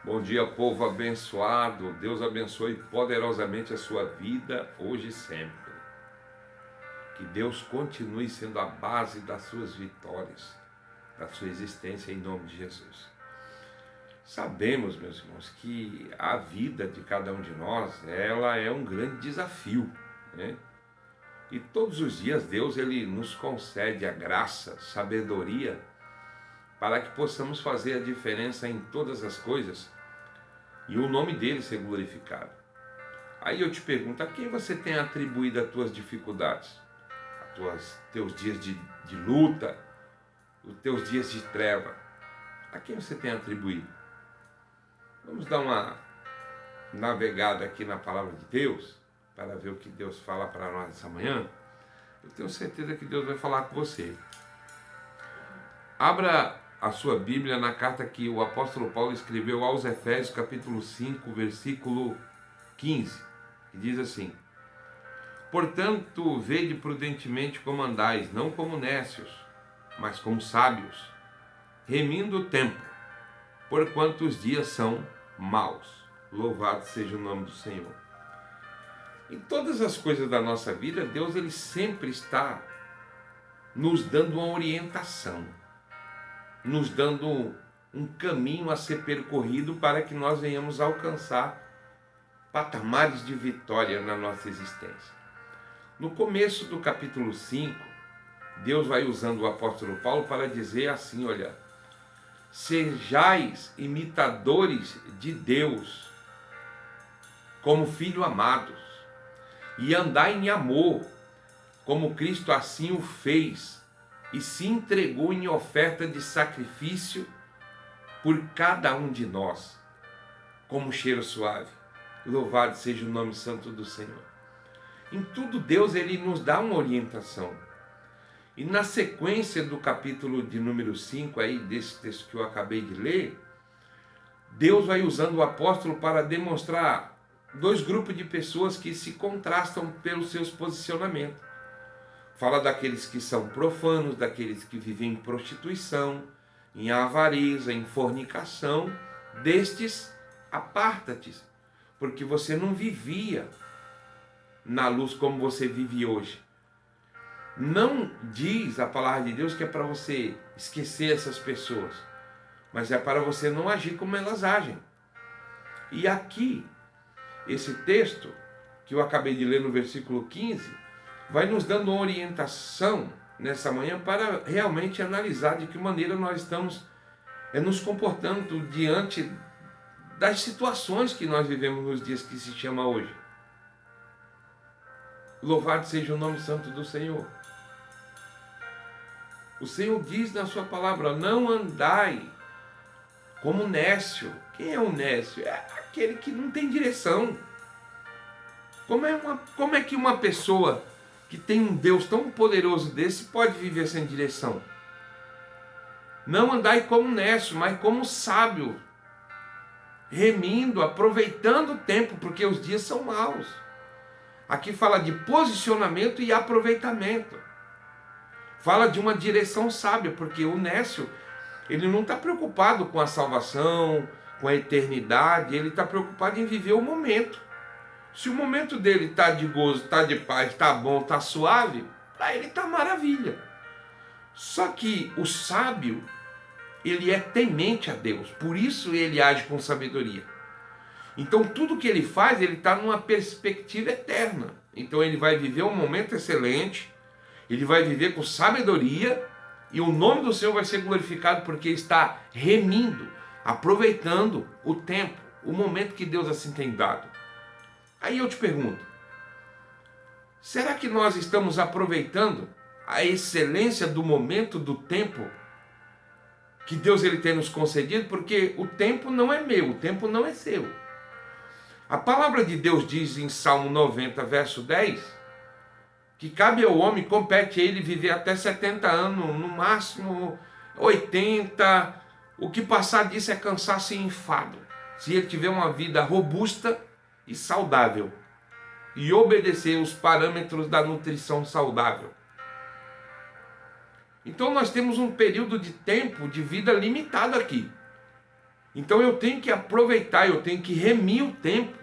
Bom dia, povo abençoado. Deus abençoe poderosamente a sua vida hoje e sempre. Que Deus continue sendo a base das suas vitórias, da sua existência em nome de Jesus. Sabemos, meus irmãos, que a vida de cada um de nós, ela é um grande desafio, né? E todos os dias Deus ele nos concede a graça, sabedoria, para que possamos fazer a diferença em todas as coisas e o nome dele ser glorificado. Aí eu te pergunto, a quem você tem atribuído as tuas dificuldades? Teus dias de luta, os teus dias de treva? A quem você tem atribuído? Vamos dar uma navegada aqui na palavra de Deus, para ver o que Deus fala para nós essa manhã. Eu tenho certeza que Deus vai falar com você. Abra a sua Bíblia na carta que o apóstolo Paulo escreveu aos Efésios, capítulo 5, versículo 15, que diz assim: Portanto, vede prudentemente como andais, não como nécios, mas como sábios, remindo o tempo, porquanto os dias são maus. Louvado seja o nome do Senhor. Em todas as coisas da nossa vida, Deus ele sempre está nos dando uma orientação, nos dando um caminho a ser percorrido para que nós venhamos a alcançar patamares de vitória na nossa existência. No começo do capítulo 5, Deus vai usando o apóstolo Paulo para dizer assim, olha, sejais imitadores de Deus, como filhos amados, e andai em amor, como Cristo assim o fez, e se entregou em oferta de sacrifício por cada um de nós, como cheiro suave. Louvado seja o nome santo do Senhor. Em tudo Deus ele nos dá uma orientação. E na sequência do capítulo de número 5, aí, desse texto que eu acabei de ler, Deus vai usando o apóstolo para demonstrar dois grupos de pessoas que se contrastam pelos seus posicionamentos. Fala daqueles que são profanos, daqueles que vivem em prostituição, em avareza, em fornicação. Destes, aparta-te, porque você não vivia na luz como você vive hoje. Não diz a palavra de Deus que é para você esquecer essas pessoas, mas é para você não agir como elas agem. E aqui, esse texto que eu acabei de ler no versículo 15, vai nos dando uma orientação nessa manhã para realmente analisar de que maneira nós estamos nos comportando diante das situações que nós vivemos nos dias que se chama hoje. Louvado seja o nome santo do Senhor. O Senhor diz na sua palavra, não andai como nécio. Quem é o nécio? É aquele que não tem direção. Como é que uma pessoa que tem um Deus tão poderoso desse pode viver sem direção? Não andai como nécio, mas como sábio, remindo, aproveitando o tempo, porque os dias são maus. Aqui fala de posicionamento e aproveitamento. Fala de uma direção sábia, porque o nécio, ele não está preocupado com a salvação, com a eternidade, ele está preocupado em viver o momento. Se o momento dele está de gozo, está de paz, está bom, está suave, para ele está maravilha. Só que o sábio, ele é temente a Deus, por isso ele age com sabedoria. Então tudo que ele faz, ele está numa perspectiva eterna. Então ele vai viver um momento excelente, ele vai viver com sabedoria, e o nome do Senhor vai ser glorificado porque está remindo, aproveitando o tempo, o momento que Deus assim tem dado. Aí eu te pergunto, será que nós estamos aproveitando a excelência do momento, do tempo que Deus ele tem nos concedido? Porque o tempo não é meu, o tempo não é seu. A palavra de Deus diz em Salmo 90, verso 10, que cabe ao homem, compete a ele viver até 70 anos, no máximo 80, o que passar disso é cansaço e enfado. Se ele tiver uma vida robusta e saudável, e obedecer os parâmetros da nutrição saudável. Então nós temos um período de tempo de vida limitado aqui. Então eu tenho que aproveitar, eu tenho que remir o tempo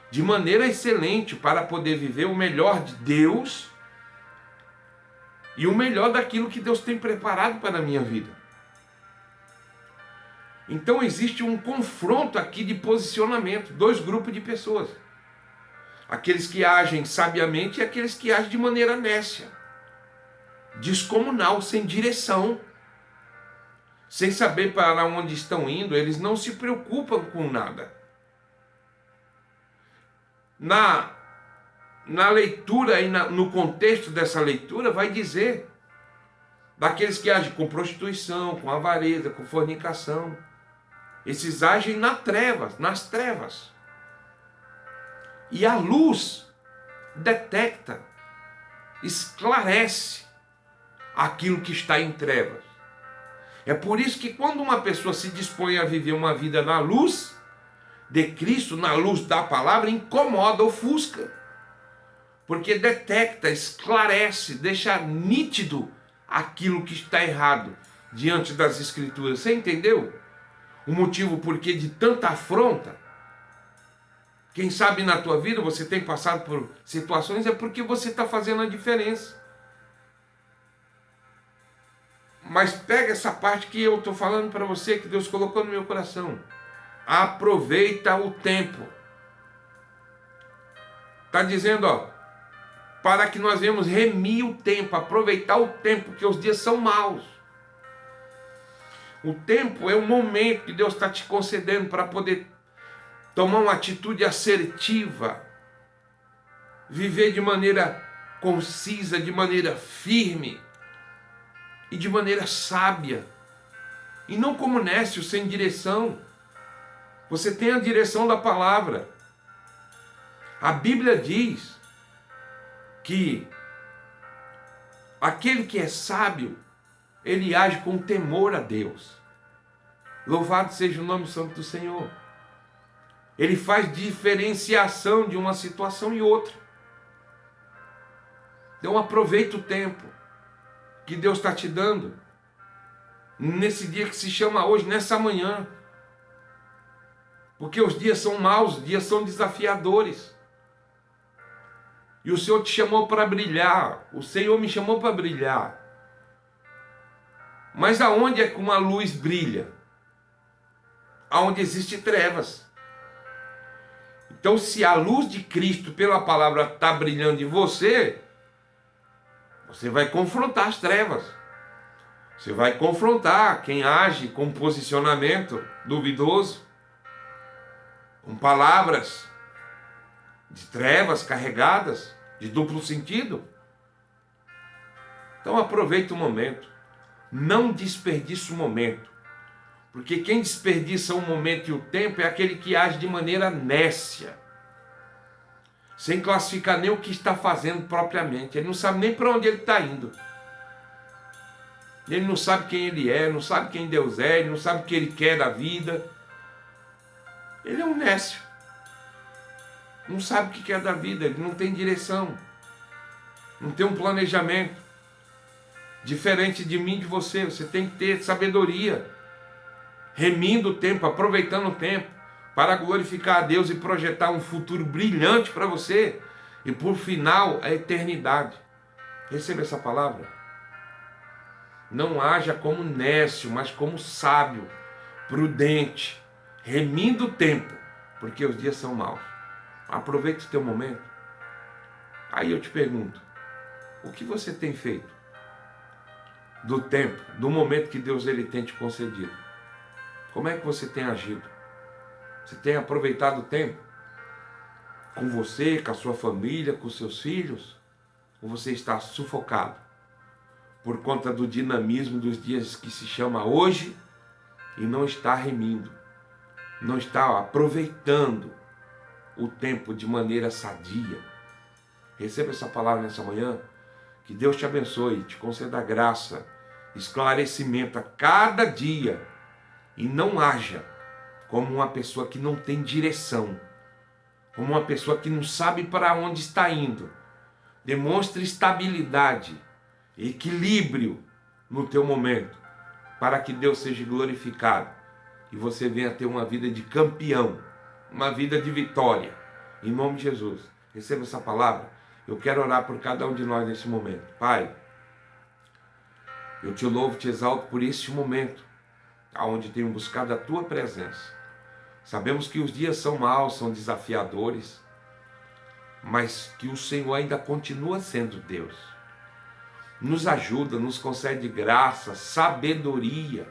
de maneira excelente para poder viver o melhor de Deus e o melhor daquilo que Deus tem preparado para a minha vida. Então existe um confronto aqui de posicionamento, dois grupos de pessoas. Aqueles que agem sabiamente e aqueles que agem de maneira nécia, descomunal, sem direção, sem saber para onde estão indo. Eles não se preocupam com nada. Na leitura e no contexto dessa leitura vai dizer daqueles que agem com prostituição, com avareza, com fornicação. Esses agem nas trevas. E a luz detecta, esclarece aquilo que está em trevas. É por isso que quando uma pessoa se dispõe a viver uma vida na luz de Cristo, na luz da palavra, incomoda, ofusca. Porque detecta, esclarece, deixa nítido aquilo que está errado diante das Escrituras. Você entendeu? O motivo por que de tanta afronta? Quem sabe na tua vida você tem passado por situações, é porque você está fazendo a diferença. Mas pega essa parte que eu estou falando para você, que Deus colocou no meu coração. Aproveita o tempo. Está dizendo, para que nós venhamos remir o tempo, aproveitar o tempo, porque os dias são maus. O tempo é o momento que Deus está te concedendo para poder tomar uma atitude assertiva, viver de maneira concisa, de maneira firme e de maneira sábia, e não como nécio, sem direção. Você tem a direção da palavra. A Bíblia diz que aquele que é sábio, ele age com temor a Deus. Louvado seja o nome santo do Senhor. Ele faz diferenciação de uma situação e outra. Então aproveita o tempo que Deus está te dando, nesse dia que se chama hoje, nessa manhã. Porque os dias são maus, os dias são desafiadores. E o Senhor te chamou para brilhar, o Senhor me chamou para brilhar. Mas aonde é que uma luz brilha? Aonde existe trevas. Então, se a luz de Cristo pela palavra está brilhando em você, você vai confrontar as trevas. Você vai confrontar quem age com posicionamento duvidoso, com palavras de trevas carregadas, de duplo sentido. Então aproveita o momento. Não desperdice o momento. Porque quem desperdiça o momento e o tempo é aquele que age de maneira nécia, sem classificar nem o que está fazendo propriamente. Ele não sabe nem para onde ele está indo. Ele não sabe quem ele é, não sabe quem Deus é, ele não sabe o que ele quer da vida. Ele é um nécio. Não sabe o que quer da vida, ele não tem direção. Não tem um planejamento. Diferente de mim, de você, você tem que ter sabedoria. Remindo o tempo, aproveitando o tempo, para glorificar a Deus e projetar um futuro brilhante para você. E por final, a eternidade. Receba essa palavra. Não haja como nécio, mas como sábio, prudente, remindo o tempo, porque os dias são maus. Aproveite o teu momento. Aí eu te pergunto, o que você tem feito do tempo, do momento que Deus ele tem te concedido? Como é que você tem agido? Você tem aproveitado o tempo com você, com a sua família, com os seus filhos? Ou você está sufocado por conta do dinamismo dos dias que se chama hoje e não está remindo, não está aproveitando o tempo de maneira sadia? Receba essa palavra nessa manhã. Que Deus te abençoe, te conceda graça, esclarecimento a cada dia. E não haja como uma pessoa que não tem direção, como uma pessoa que não sabe para onde está indo. Demonstre estabilidade, equilíbrio no teu momento, para que Deus seja glorificado e você venha ter uma vida de campeão, uma vida de vitória. Em nome de Jesus, receba essa palavra. Eu quero orar por cada um de nós nesse momento. Pai, eu te louvo, te exalto por este momento, onde tenho buscado a tua presença. Sabemos que os dias são maus, são desafiadores, mas que o Senhor ainda continua sendo Deus. Nos ajuda, nos concede graça, sabedoria,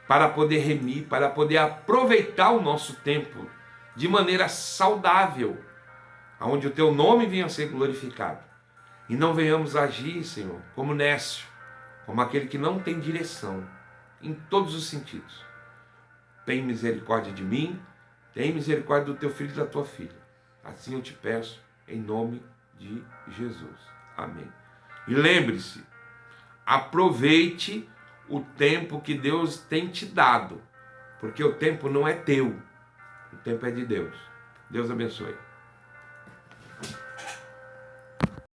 para poder remir, para poder aproveitar o nosso tempo de maneira saudável, onde o teu nome venha a ser glorificado. E não venhamos agir, Senhor, como nécio, como aquele que não tem direção, em todos os sentidos. Tem misericórdia de mim, tem misericórdia do teu filho e da tua filha. Assim eu te peço, em nome de Jesus. Amém. E lembre-se, aproveite o tempo que Deus tem te dado, porque o tempo não é teu, o tempo é de Deus. Deus abençoe.